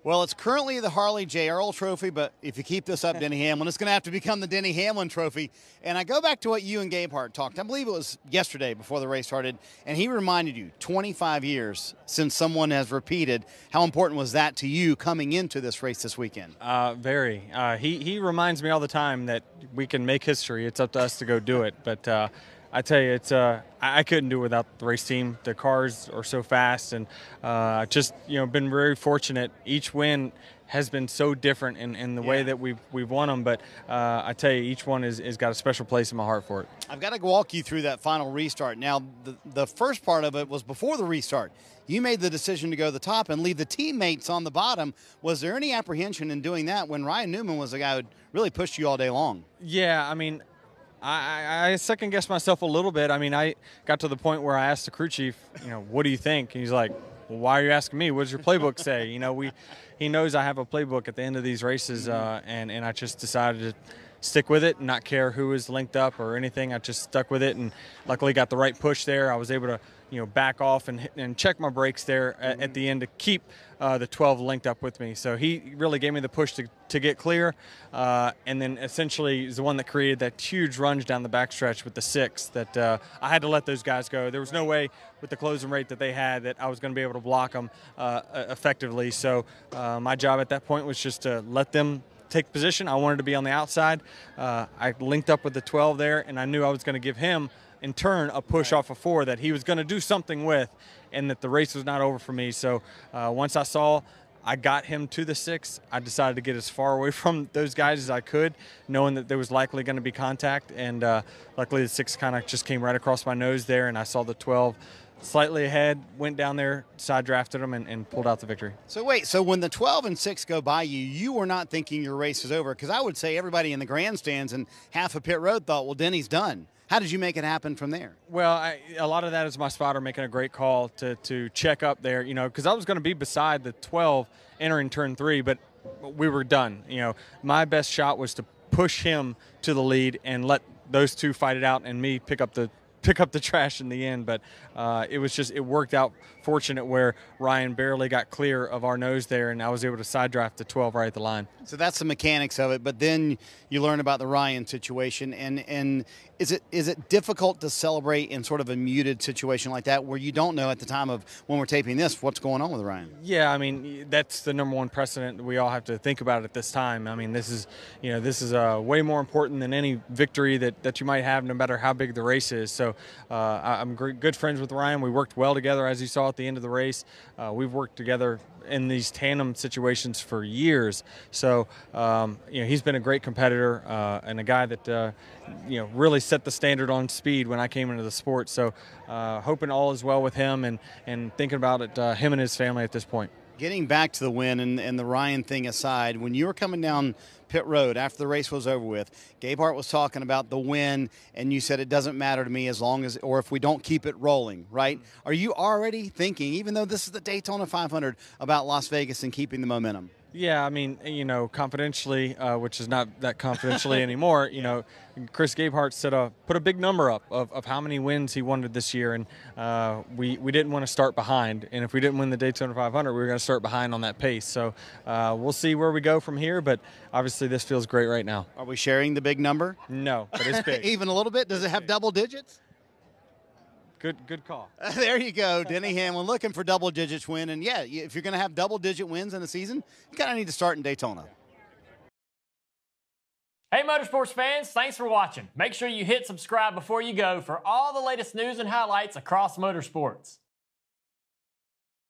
Well, it's currently the Harley J. Earl Trophy, but if you keep this up, Denny Hamlin, it's going to have to become the Denny Hamlin Trophy. And I go back to what you and Gabe Hart talked. I believe it was yesterday before the race started, and he reminded you 25 years since someone has repeated. How important was that to you coming into this race this weekend? Very. He reminds me all the time that we can make history. It's up to us to go do it. But I tell you, I couldn't do it without the race team. The cars are so fast, and just been very fortunate. Each win has been so different in the way that we've won them. But I tell you, each one is got a special place in my heart for it. I've got to walk you through that final restart. Now, the first part of it was before the restart. You made the decision to go to the top and leave the teammates on the bottom. Was there any apprehension in doing that when Ryan Newman was the guy who really pushed you all day long? Yeah, I mean, I second-guessed myself a little bit. I mean, I got to the point where I asked the crew chief, what do you think? And he's like, well, why are you asking me? What does your playbook say? He knows I have a playbook at the end of these races, and I just decided to stick with it and not care who was linked up or anything. I just stuck with it, and luckily got the right push there. I was able to back off and check my brakes there at the end to keep the 12 linked up with me. So he really gave me the push to get clear, and then essentially is the one that created that huge lunge down the backstretch with the 6 that I had to let those guys go. There was no way with the closing rate that they had that I was going to be able to block them effectively. So my job at that point was just to let them take position. I wanted to be on the outside. I linked up with the 12 there, and I knew I was going to give him in turn a push off a 4 that he was going to do something with, and that the race was not over for me. So once I saw I got him to the 6, I decided to get as far away from those guys as I could, knowing that there was likely going to be contact. And luckily the 6 kind of just came right across my nose there, and I saw the 12 slightly ahead, went down there, side drafted him, and pulled out the victory. So wait, so when the 12 and 6 go by you, you were not thinking your race is over? Because I would say everybody in the grandstands and half of pit road thought, well, Denny's done. How did you make it happen from there? Well, a lot of that is my spotter making a great call to check up there, because I was going to be beside the 12 entering turn 3, but we were done. My best shot was to push him to the lead and let those 2 fight it out and me pick up the trash in the end. But it worked out fortunate where Ryan barely got clear of our nose there, and I was able to side draft the 12 right at the line. So that's the mechanics of it, but then you learn about the Ryan situation, and is it difficult to celebrate in sort of a muted situation like that where you don't know at the time of when we're taping this what's going on with Ryan? Yeah, I mean, that's the number one precedent that we all have to think about at this time. I mean, this is way more important than any victory that you might have, no matter how big the race is. So I'm good friends with Ryan. We worked well together, as you saw at the end of the race. We've worked together in these tandem situations for years. So, he's been a great competitor and a guy that, really set the standard on speed when I came into the sport. So hoping all is well with him and thinking about it, him and his family at this point. Getting back to the win and the Ryan thing aside, when you were coming down pit road after the race was over with, Gabe Hart was talking about the win, and you said it doesn't matter to me as long as, or if we don't keep it rolling, right? Are you already thinking, even though this is the Daytona 500, about Las Vegas and keeping the momentum? Yeah, I mean, confidentially, which is not that confidentially anymore, Chris Gabehart said put a big number up of how many wins he wanted this year, and we didn't want to start behind. And if we didn't win the Daytona 500, we were going to start behind on that pace. So we'll see where we go from here, but obviously this feels great right now. Are we sharing the big number? No, but it's big. Even a little bit? Does it have double digits? Good call. There you go, Denny Hamlin looking for double-digit win. And, yeah, if you're going to have double-digit wins in a season, you kind of need to start in Daytona. Hey, motorsports fans, thanks for watching. Make sure you hit subscribe before you go for all the latest news and highlights across motorsports.